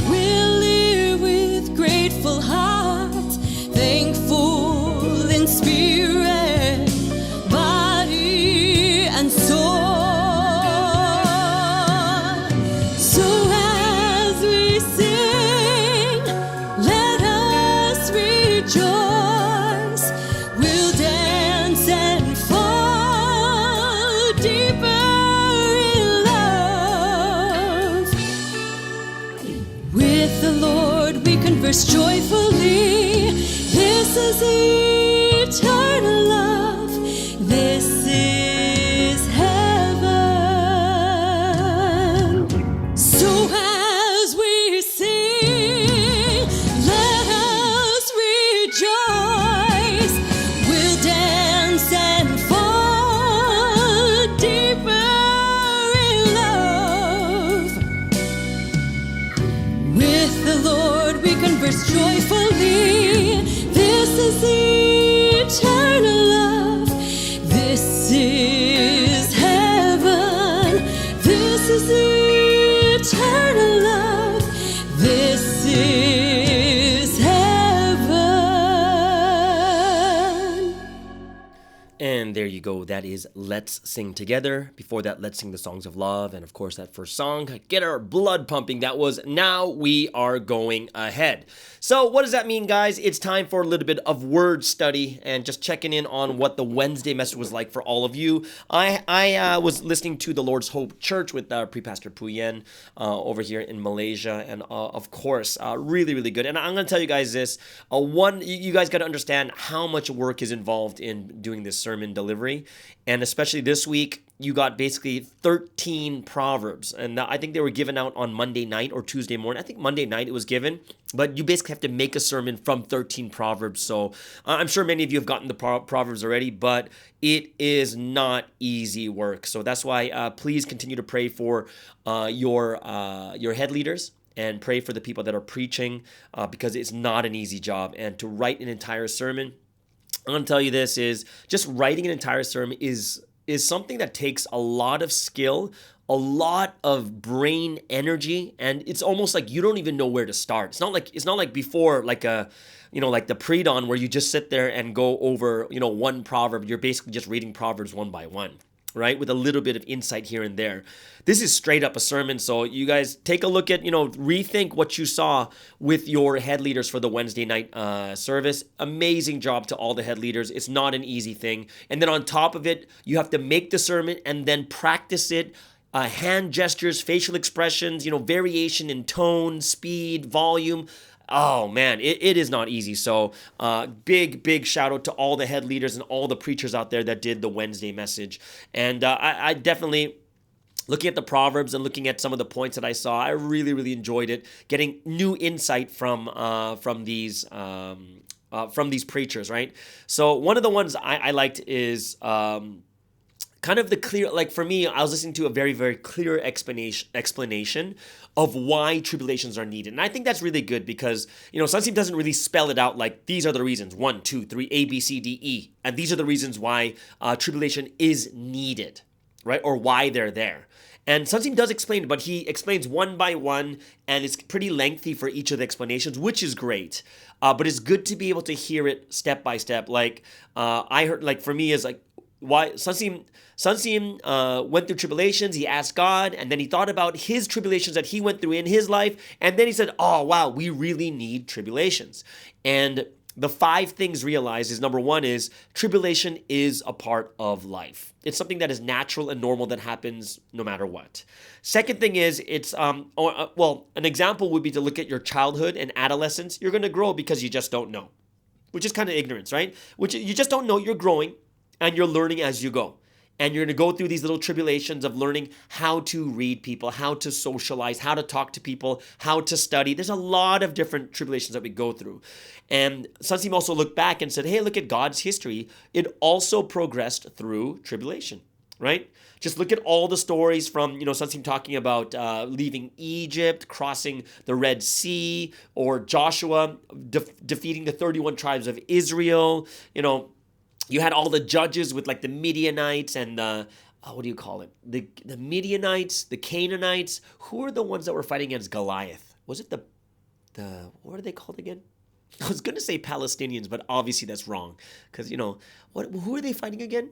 We'll live with grateful hearts, thankful in spirit, body, and soul. So as we sing, let us rejoice. We'll dance and fall deeper in love. With the Lord we converse joyfully. This is eternal love. This is heaven. So as we sing, let us rejoice. We'll dance and fall deeper in love. With the Lord we converse joyfully. This is eternal love. This is heaven. This is eternal love. This is heaven. And there you go. That is Let's Sing Together. Before that, Let's Sing the Songs of Love. And of course, that first song, get our blood pumping. That was Now We Are Going Ahead. So what does that mean, guys? It's time for a little bit of word study and just checking in on what the Wednesday message was like for all of you. I was listening to the Lord's Hope Church with Pre-Pastor Puyen over here in Malaysia. And of course, really, really good. And I'm going to tell you guys this. You guys got to understand how much work is involved in doing this sermon delivery. And especially this week, you got basically 13 Proverbs. And I think they were given out on Monday night or Tuesday morning. I think Monday night it was given. But you basically have to make a sermon from 13 Proverbs. So I'm sure many of you have gotten the Proverbs already, but it is not easy work. So that's why please continue to pray for your head leaders and pray for the people that are preaching because it's not an easy job. And to write an entire sermon, I'm going to tell you this, is just writing an entire sermon is something that takes a lot of skill, a lot of brain energy, and it's almost like you don't even know where to start. It's not like before, like the pre-dawn where you just sit there and go over, one proverb. You're basically just reading Proverbs one by one, right? With a little bit of insight here and there. This is straight up a sermon. So you guys take a look at, rethink what you saw with your head leaders for the Wednesday night service. Amazing job to all the head leaders. It's not an easy thing. And then on top of it, you have to make the sermon and then practice it. Hand gestures, facial expressions, variation in tone, speed, volume. oh man, it is not easy. So big shout out to all the head leaders and all the preachers out there that did the Wednesday message. And I definitely, looking at the Proverbs and looking at some of the points that I saw, I really enjoyed it. Getting new insight from these preachers, right? So one of the ones I liked is kind of the clear, like for me, I was listening to a very clear explanation of why tribulations are needed. And I think that's really good because, Sunseem doesn't really spell it out like these are the reasons, 1, 2, 3, A, B, C, D, E. And these are the reasons why tribulation is needed, right? Or why they're there. And Sunseem does explain it, but he explains one by one, and it's pretty lengthy for each of the explanations, which is great. But it's good to be able to hear it step by step. Like I heard, like for me, is like why Sunseem went through tribulations. He asked God, and then he thought about his tribulations that he went through in his life, and then he said, "Oh wow, we really need tribulations." And the 5 things realized is, number 1 is tribulation is a part of life. It's something that is natural and normal that happens no matter what. Second thing is it's, an example would be to look at your childhood and adolescence. You're going to grow because you just don't know, which is kind of ignorance, right? Which you just don't know, you're growing and you're learning as you go. And you're going to go through these little tribulations of learning how to read people, how to socialize, how to talk to people, how to study. There's a lot of different tribulations that we go through. And Sunseem also looked back and said, hey, look at God's history. It also progressed through tribulation, right? Just look at all the stories from, Sunseem talking about leaving Egypt, crossing the Red Sea, or Joshua defeating the 31 tribes of Israel, You had all the judges with like the Midianites and the, what do you call it? The Midianites, the Canaanites. Who are the ones that were fighting against Goliath? Was it the what are they called again? I was going to say Palestinians, but obviously that's wrong. Because, who are they fighting again?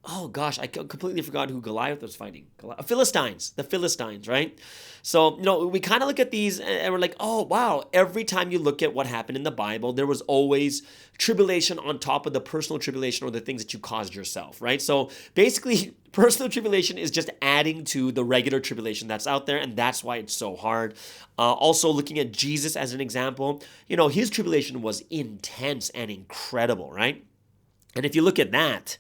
Oh gosh, I completely forgot who Goliath was fighting. The Philistines, right? So, we kind of look at these and we're like, oh wow, every time you look at what happened in the Bible, there was always tribulation on top of the personal tribulation or the things that you caused yourself, right? So basically, personal tribulation is just adding to the regular tribulation that's out there, and that's why it's so hard. Also, looking at Jesus as an example, his tribulation was intense and incredible, right? And if you look at that,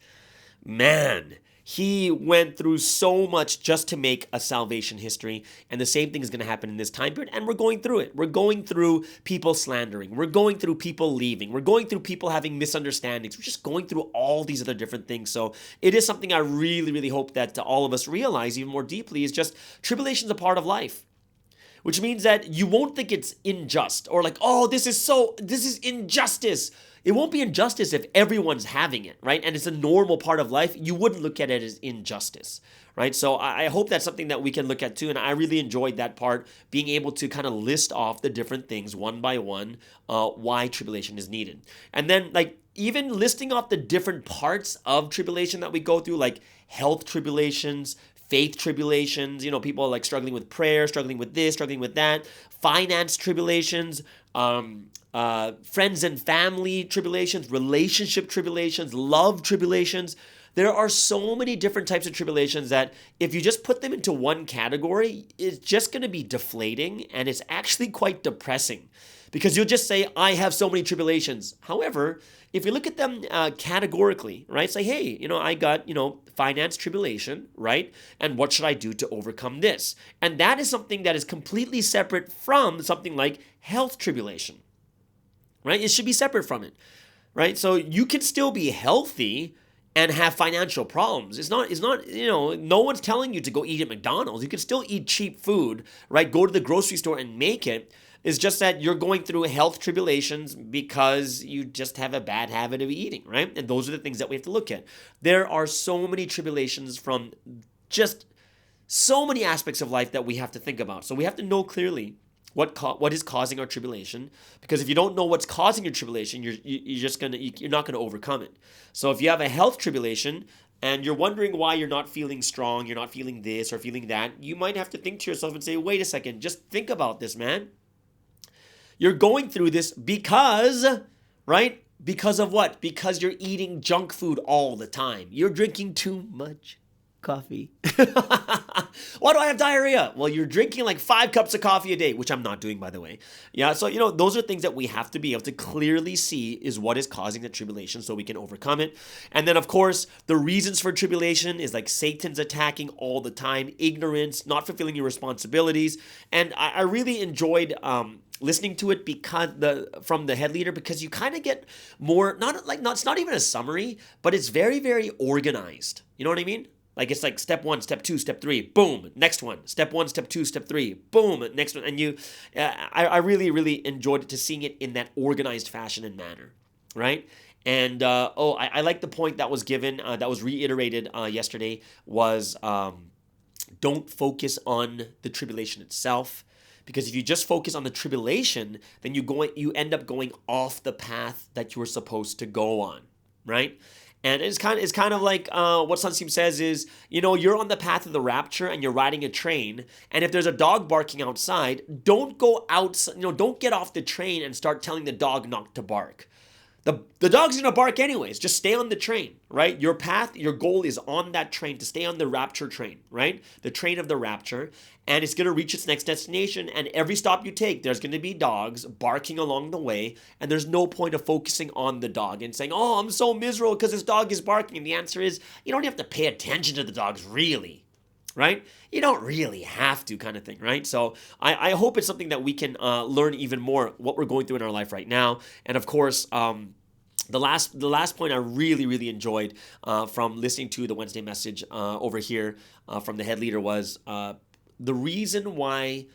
man, he went through so much just to make a salvation history. And the same thing is going to happen in this time period. And we're going through it. We're going through people slandering. We're going through people leaving. We're going through people having misunderstandings. We're just going through all these other different things. So it is something I really hope that all of us realize even more deeply is just tribulation is a part of life. Which means that you won't think it's unjust or like, oh, this is injustice. It won't be injustice if everyone's having it, right? And it's a normal part of life. You wouldn't look at it as injustice, right? So I hope that's something that we can look at too. And I really enjoyed that part, being able to kind of list off the different things one by one, why tribulation is needed. And then like even listing off the different parts of tribulation that we go through, like health tribulations, faith tribulations, people like struggling with prayer, struggling with this, struggling with that, finance tribulations, friends and family tribulations, relationship tribulations, love tribulations. There are so many different types of tribulations that if you just put them into one category, it's just going to be deflating, and it's actually quite depressing because you'll just say, I have so many tribulations. However, if you look at them categorically, right, say, hey, I got, finance tribulation, right? And what should I do to overcome this? And that is something that is completely separate from something like health tribulation, right? It should be separate from it, right? So you can still be healthy and have financial problems. It's not, no one's telling you to go eat at McDonald's. You can still eat cheap food, right? Go to the grocery store and make it. It's just that you're going through health tribulations because you just have a bad habit of eating, right? And those are the things that we have to look at. There are so many tribulations from just so many aspects of life that we have to think about. So we have to know clearly what is causing our tribulation, because if you don't know what's causing your tribulation, you're not gonna overcome it. So if you have a health tribulation and you're wondering why you're not feeling strong, you're not feeling this or feeling that, you might have to think to yourself and say, wait a second, just think about this, man. You're going through this because, right? Because of what? Because you're eating junk food all the time. You're drinking too much coffee. Why do I have diarrhea? Well, you're drinking like 5 cups of coffee a day, which I'm not doing, by the way. Yeah, so, those are things that we have to be able to clearly see is what is causing the tribulation so we can overcome it. And then, of course, the reasons for tribulation is like Satan's attacking all the time, ignorance, not fulfilling your responsibilities. And I really enjoyed listening to it because from the head leader, because you kind of get more, it's not even a summary, but it's very, very organized. You know what I mean? Like it's like step 1, step 2, step 3, boom, next one. Step 1, step 2, step 3, boom, next one. And I really, really enjoyed it to seeing it in that organized fashion and manner, right? And I like the point that was given, that was reiterated yesterday, was don't focus on the tribulation itself. Because if you just focus on the tribulation, then you end up going off the path that you were supposed to go on, right? And it's kind of like what Sunsim says is, you're on the path of the rapture and you're riding a train, and if there's a dog barking outside, don't go out, don't get off the train and start telling the dog not to bark. The dog's gonna bark anyways. Just stay on the train, right? Your path, your goal is on that train, to stay on the rapture train, right? The train of the rapture, and it's gonna reach its next destination. And every stop you take, there's gonna be dogs barking along the way, and there's no point of focusing on the dog and saying, "Oh, I'm so miserable because this dog is barking." And the answer is, you don't have to pay attention to the dogs, really. Right? You don't really have to, kind of thing, right? So I hope it's something that we can learn even more what we're going through in our life right now. And of course, the last point I really, really enjoyed from listening to the Wednesday message over here from the head leader was the reason why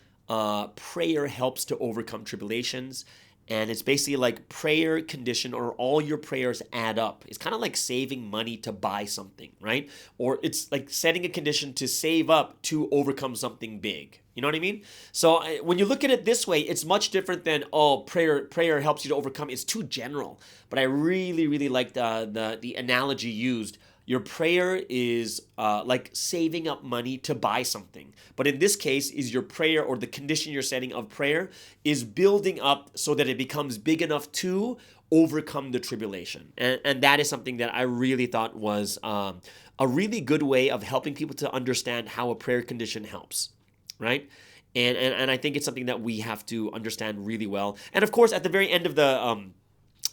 prayer helps to overcome tribulations. And it's basically like prayer condition, or all your prayers add up. It's kind of like saving money to buy something, right? Or it's like setting a condition to save up to overcome something big. You know what I mean? So when you look at it this way, it's much different than, prayer helps you to overcome. It's too general. But I really, really like the analogy used. Your prayer is like saving up money to buy something. But in this case, is your prayer, or the condition you're setting of prayer, is building up so that it becomes big enough to overcome the tribulation. And that is something that I really thought was a really good way of helping people to understand how a prayer condition helps, right? And I think it's something that we have to understand really well. And of course, at the very end of the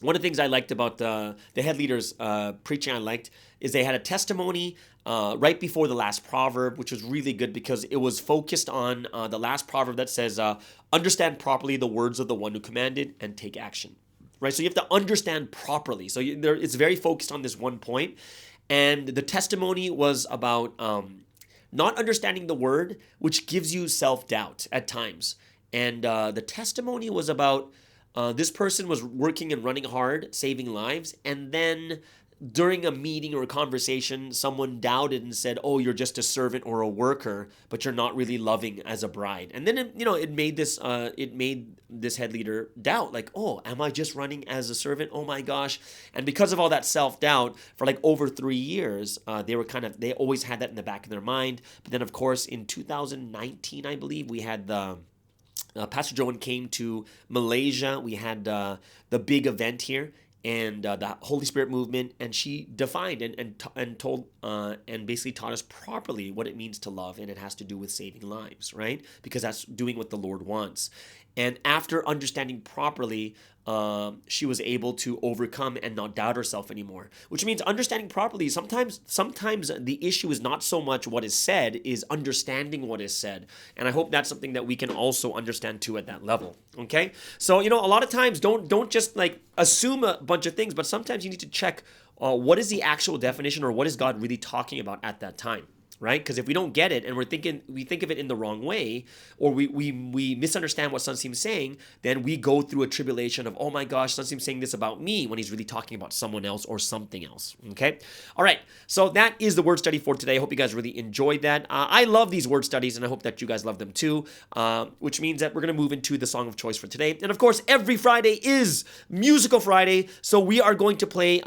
one of the things I liked about the head leader's preaching, is they had a testimony right before the last proverb, which was really good because it was focused on the last proverb that says, understand properly the words of the one who commanded and take action. Right? So you have to understand properly. So it's very focused on this one point. And the testimony was about not understanding the word, which gives you self-doubt at times. And the testimony was about this person was working and running hard, saving lives, and then during a meeting or a conversation, someone doubted and said, "Oh, you're just a servant or a worker, but you're not really loving as a bride." And then it made this head leader doubt, like, "Oh, am I just running as a servant? Oh my gosh!" And because of all that self-doubt, for like over 3 years, they always had that in the back of their mind. But then, of course, in 2019, I believe, we had Pastor Joan came to Malaysia. We had the big event here, and the Holy Spirit movement, and she defined and told and basically taught us properly what it means to love, and it has to do with saving lives, right? Because that's doing what the Lord wants. And after understanding properly, she was able to overcome and not doubt herself anymore. Which means understanding properly. Sometimes the issue is not so much what is said, is understanding what is said. And I hope that's something that we can also understand too at that level. Okay? So, a lot of times don't just like assume a bunch of things, but sometimes you need to check what is the actual definition, or what is God really talking about at that time. Right? Because if we don't get it and we think of it in the wrong way, or we misunderstand what Sunsim's saying, then we go through a tribulation of, oh my gosh, Sunsim's saying this about me when he's really talking about someone else or something else. Okay? All right. So that is the word study for today. I hope you guys really enjoyed that. I love these word studies, and I hope that you guys love them too, which means that we're going to move into the song of choice for today. And of course, every Friday is Musical Friday, so we are going to play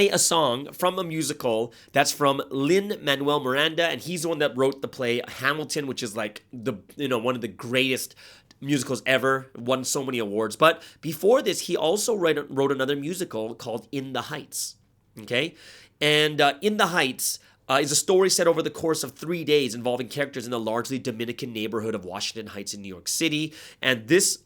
a song from a musical that's from Lin-Manuel Miranda, and he's the one that wrote the play Hamilton, which is like one of the greatest musicals ever, won so many awards. But before this, he also wrote another musical called In the Heights. Okay, and In the Heights is a story set over the course of 3 days involving characters in the largely Dominican neighborhood of Washington Heights in New York City. And this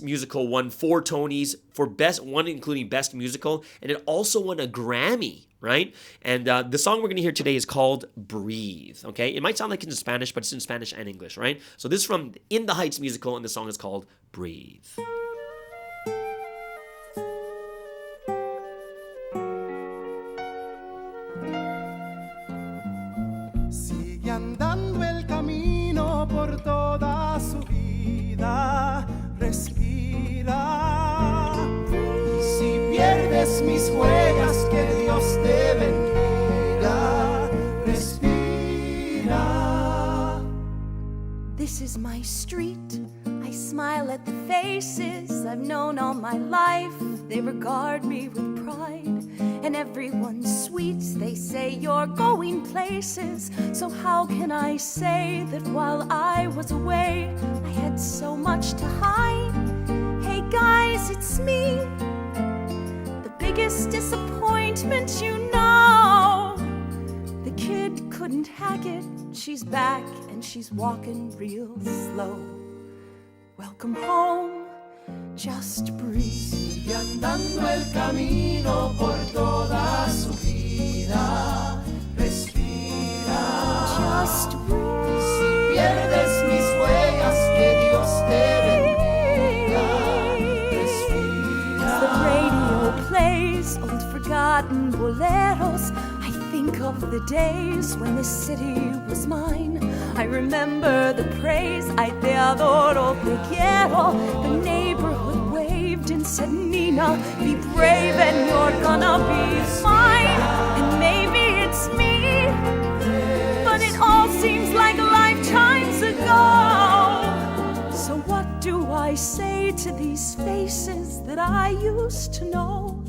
musical won 4 Tonys for one including Best Musical, and it also won a Grammy, right? And the song we're going to hear today is called Breathe, okay? It might sound like it's in Spanish, but it's in Spanish and English, right? So this is from In the Heights musical, and the song is called Breathe. Andando el camino por toda su vida, respira. Y si pierdes mis huellas, que Dios te bendiga, respira. This is my street. I smile at the faces I've known all my life. They regard me with pride. And everyone's sweet, they say you're going places. So how can I say that while I was away, I had so much to hide? Hey guys, it's me, the biggest disappointment you know. The kid couldn't hack it, she's back and she's walking real slow. Welcome home, just breathe. Y andando el camino por toda su vida, respira. Just breathe. Si pierdes mis huellas, que Dios te bendiga, respira. As the radio plays old forgotten boleros, I think of the days when this city was mine. I remember the praise, ay te adoro, te quiero. The neighborhood waved and said, Nina, be brave and you're gonna be fine. And maybe it's me, but it all seems like lifetimes ago. So what do I say to these faces that I used to know?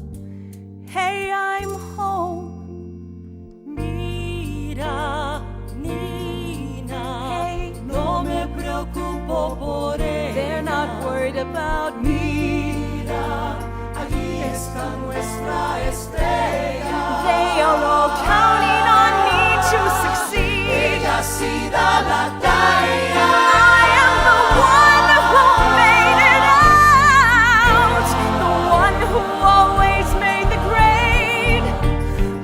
Hey, I'm home. Mira, Nina, Hey, no me preocupo por ella. they're not worried about me. Mira, allí está nuestra estrella. They are all counting on me to succeed. Ella sí da la talla. I am the one who made it out, the one who always made the grade.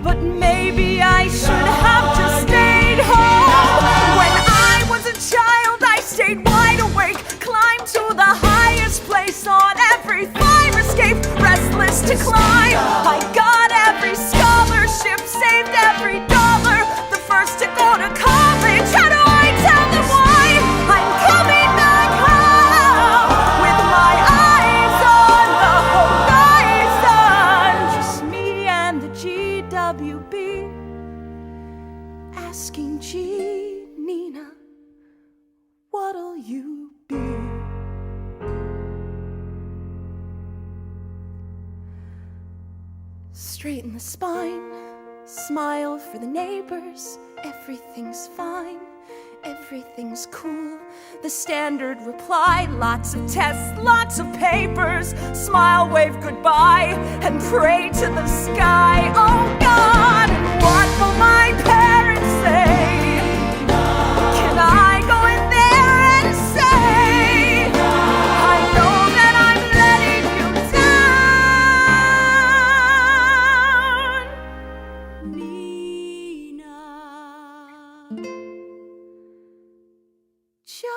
But maybe I should have just stayed home. When I was a child, I stayed wide awake, climbed to the highest place on every fire escape, restless to climb. I got every scholarship, saved every dollar, the first to go to college. How do I tell them why I'm coming back home with my eyes on the horizon? Just me and the GWB asking G, Nina, what'll you be? Straighten the spine, smile for the neighbors. Everything's fine, everything's cool. The standard reply, lots of tests, lots of papers. Smile, wave goodbye, and pray to the sky. Oh God, what will my parents say? Can I go in there and say, I know that I'm letting you down, Nina? Just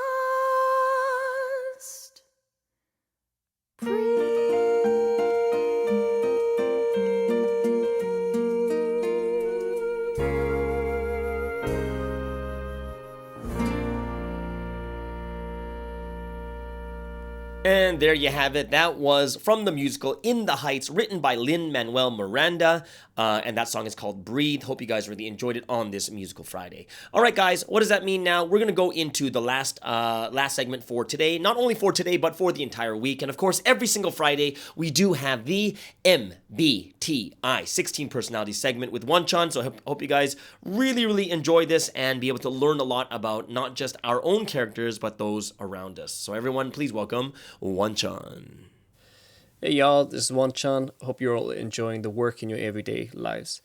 breathe. And there you have it. That was from the musical In the Heights, written by Lin-Manuel Miranda. And that song is called Breathe. Hope you guys really enjoyed it on this Musical Friday. All right, guys, what does that mean now? We're going to go into the last segment for today. Not only for today, but for the entire week. And of course, every single Friday, we do have the MBTI 16 Personality segment with Wanchan. So I hope you guys really, really enjoy this and be able to learn a lot about not just our own characters, but those around us. So everyone, please welcome Wanchan. Hey y'all, this is Wanchan. Hope you're all enjoying the work in your everyday lives.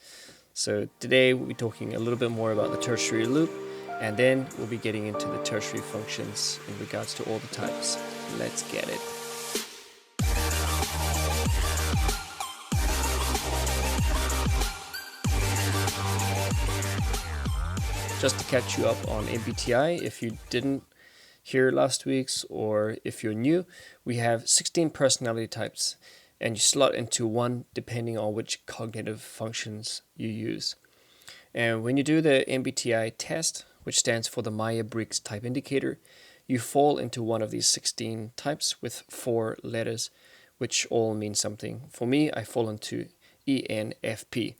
So today we'll be talking a little bit more about the tertiary loop, and then we'll be getting into the tertiary functions in regards to all the types. Let's get it. Just to catch you up on MBTI, if you didn't hear last week's, or if you're new, we have 16 personality types, and you slot into one depending on which cognitive functions you use. And when you do the MBTI test, which stands for the Myers-Briggs Type Indicator, you fall into one of these 16 types with 4 letters, which all mean something. For me, I fall into ENFP.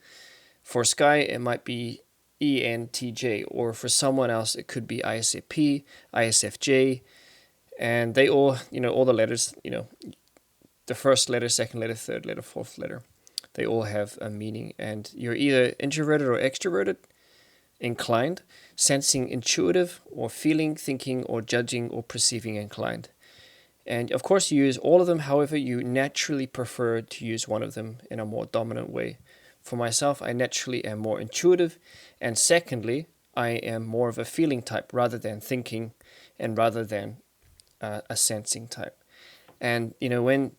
For Sky, it might be ENTJ, or for someone else, it could be ISFP, ISFJ, and they all, all the letters, the first letter, second letter, third letter, fourth letter, they all have a meaning. And you're either introverted or extroverted, inclined, sensing, intuitive, or feeling, thinking, or judging, or perceiving inclined. And of course you use all of them, however you naturally prefer to use one of them in a more dominant way. For myself, I naturally am more intuitive, and secondly, I am more of a feeling type rather than thinking, and rather than a sensing type. And when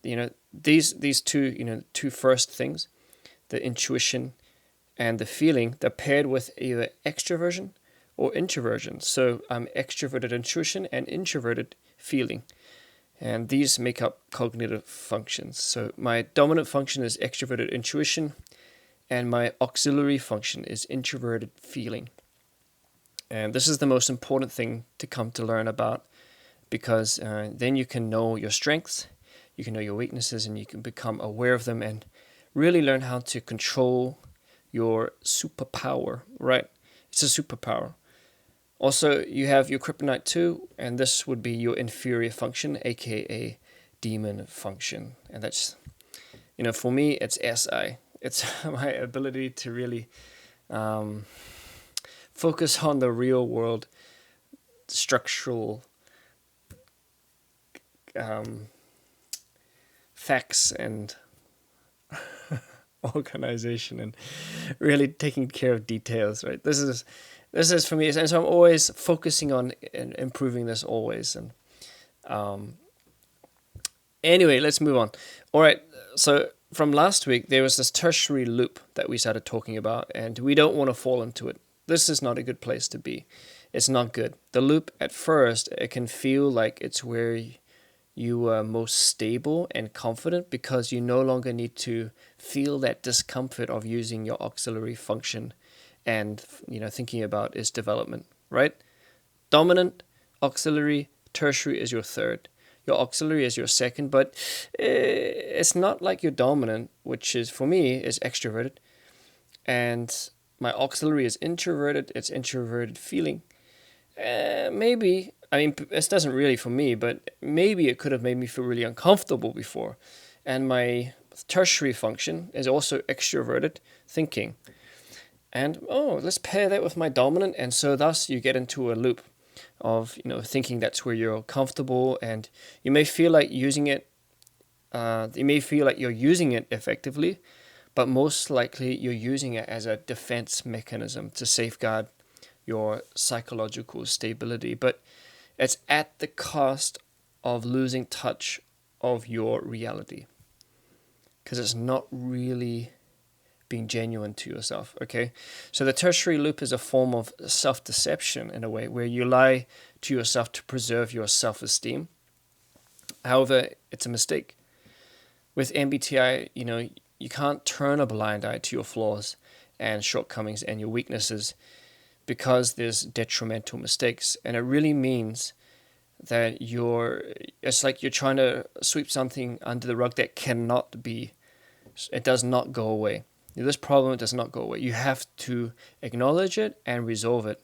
these two first things, the intuition and the feeling, they're paired with either extroversion or introversion. So I'm extroverted intuition and introverted feeling, and these make up cognitive functions. So my dominant function is extroverted intuition, and my auxiliary function is introverted feeling. And this is the most important thing to come to learn about, because then you can know your strengths, you can know your weaknesses, and you can become aware of them and really learn how to control your superpower, right? It's a superpower. Also, you have your kryptonite too, and this would be your inferior function, aka demon function. And that's, for me, it's SI. It's my ability to really focus on the real world structural facts and organization, and really taking care of details, right? This is for me, and so I'm always focusing on improving this always. And anyway, let's move on. All right, so from last week there was this tertiary loop that we started talking about, and we don't want to fall into it. This is not a good place to be. It's not good. The loop, at first, it can feel like it's where you are most stable and confident, because you no longer need to feel that discomfort of using your auxiliary function and thinking about its development, right? Dominant, auxiliary, tertiary is your third. Your auxiliary is your second, but it's not like your dominant, which is, for me, is extroverted, and my auxiliary is introverted. It's introverted feeling. Maybe, this doesn't really for me, but maybe it could have made me feel really uncomfortable before. And my tertiary function is also extroverted thinking. And, let's pair that with my dominant, and so thus you get into a loop of, thinking that's where you're comfortable, and you may feel like using it, you may feel like you're using it effectively, but most likely you're using it as a defense mechanism to safeguard your psychological stability. But it's at the cost of losing touch of your reality, because it's not really being genuine to yourself, okay? So the tertiary loop is a form of self-deception in a way, where you lie to yourself to preserve your self-esteem. However, it's a mistake. With MBTI, you can't turn a blind eye to your flaws and shortcomings and your weaknesses, because there's detrimental mistakes. And it really means that it's like you're trying to sweep something under the rug that cannot be, it does not go away. This problem does not go away. You have to acknowledge it and resolve it.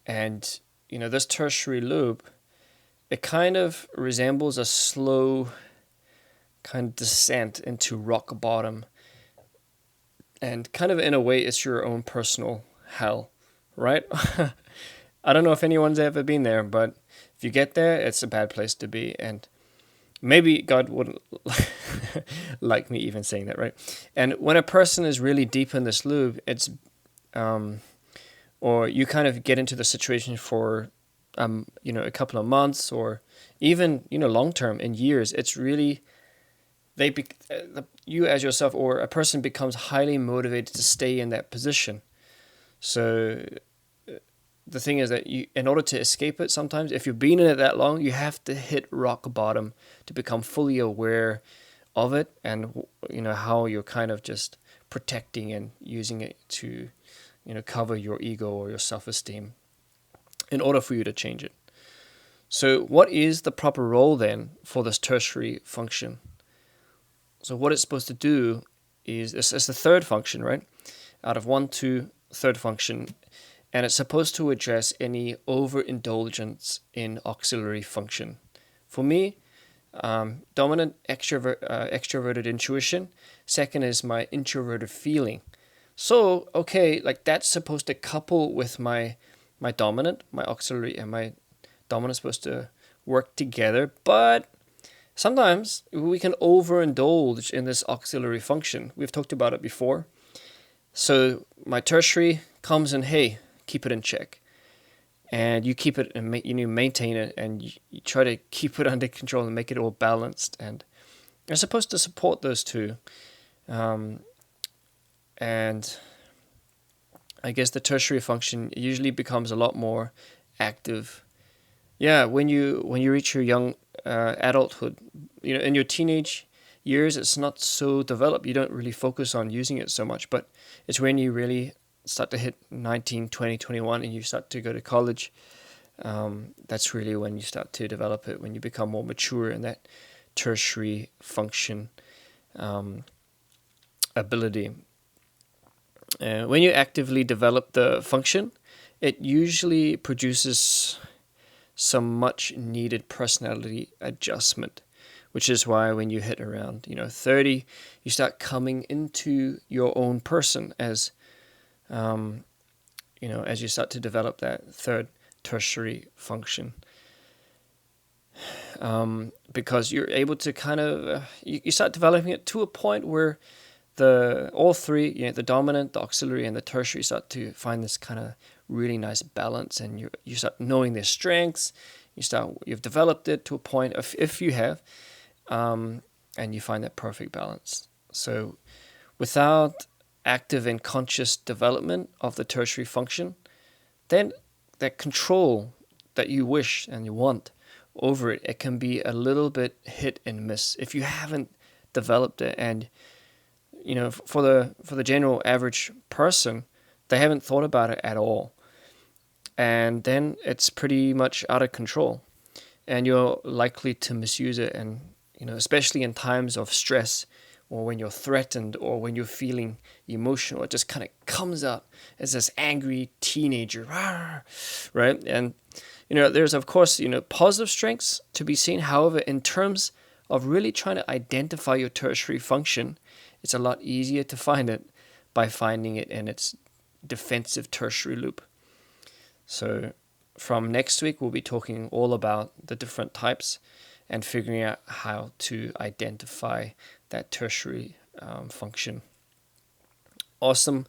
This tertiary loop, it kind of resembles a slow kind of descent into rock bottom. And kind of in a way, it's your own personal hell, right? I don't know if anyone's ever been there, but if you get there, it's a bad place to be. And maybe God wouldn't like me even saying that, right? And when a person is really deep in this loop, it's or you kind of get into the situation for a couple of months, or even long term in years. It's really you as yourself, or a person becomes highly motivated to stay in that position. So the thing is that in order to escape it, sometimes if you've been in it that long, you have to hit rock bottom to become fully aware of it, and how you're kind of just protecting and using it to cover your ego or your self-esteem in order for you to change it. So what is the proper role then for this tertiary function? So what it's supposed to do is, it's the third function, right? Out of 1, 2, third function. And it's supposed to address any overindulgence in auxiliary function. For me, dominant extroverted intuition. Second is my introverted feeling. So, okay, like that's supposed to couple with my dominant, my auxiliary, and my dominant supposed to work together. But sometimes we can overindulge in this auxiliary function. We've talked about it before. So my tertiary comes in, hey, keep it in check. And you keep it and maintain it, and you try to keep it under control and make it all balanced. And you're supposed to support those two. And I guess the tertiary function usually becomes a lot more active. Yeah, when you reach your young adulthood, in your teenage years, it's not so developed. You don't really focus on using it so much. But it's when you really start to hit 19, 20, 21, and you start to go to college. That's really when you start to develop it, when you become more mature in that tertiary function ability. When you actively develop the function, it usually produces some much needed personality adjustment, which is why when you hit around 30, you start coming into your own person as as you start to develop that third tertiary function, because you're able to kind of you start developing it to a point where all three, the dominant, the auxiliary, and the tertiary start to find this kind of really nice balance, and you start knowing their strengths. You've developed it to a point if you have, and you find that perfect balance. So without active and conscious development of the tertiary function, then that control that you wish and you want over it can be a little bit hit and miss if you haven't developed it. And for the general average person, they haven't thought about it at all, and then it's pretty much out of control, and you're likely to misuse it. And especially in times of stress, or when you're threatened, or when you're feeling emotional, it just kind of comes up as this angry teenager, right? And there's of course positive strengths to be seen. However, in terms of really trying to identify your tertiary function, it's a lot easier to find it by finding it in its defensive tertiary loop. So from next week, we'll be talking all about the different types and figuring out how to identify that tertiary function. Awesome.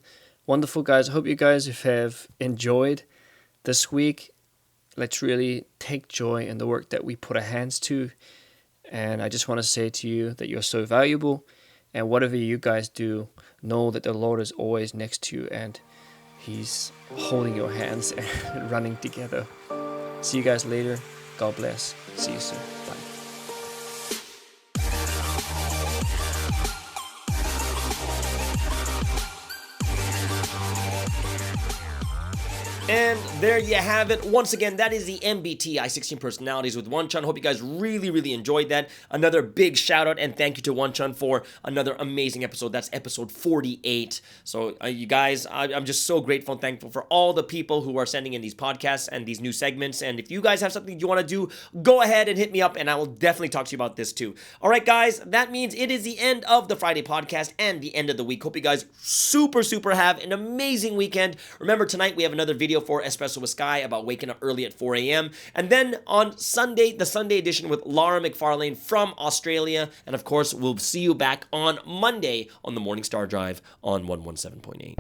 Wonderful, guys. I hope you guys have enjoyed this week. Let's really take joy in the work that we put our hands to. And I just want to say to you that you're so valuable. And whatever you guys do, know that the Lord is always next to you, and He's holding your hands and running together. See you guys later. God bless. See you soon. Bye. And there you have it. Once again, that is the MBTI 16 Personalities with Wonchun. Hope you guys really enjoyed that. Another big shout out and thank you to Wonchun for another amazing episode. That's episode 48. So you guys, I'm just so grateful and thankful for all the people who are sending in these podcasts and these new segments. And if you guys have something you want to do, go ahead and hit me up and I will definitely talk to you about this too. All right, guys, that means it is the end of the Friday podcast and the end of the week. Hope you guys super have an amazing weekend. Remember, tonight we have another video for Espresso with Sky about waking up early at 4 a.m. And then on Sunday, the Sunday edition with Laura McFarlane from Australia. And of course, we'll see you back on Monday on the Morning Star Drive on 117.8.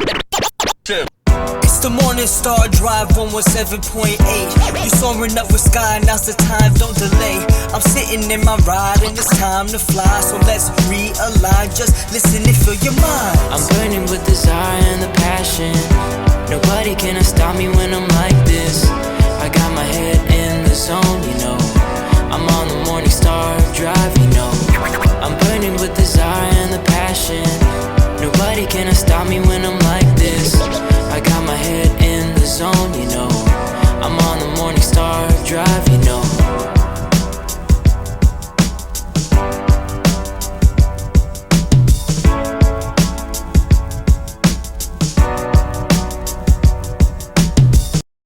It's the Morning Star Drive 117.8. You soaring up with Sky, now's the time, don't delay. I'm sitting in my ride and it's time to fly. So let's realign, just listen and fill your mind. I'm burning with desire and the passion. Nobody can stop me when I'm like this. I got my head in the zone, you know. I'm on the Morning Star Drive, you know. I'm burning with desire and the passion. Nobody can stop me when I'm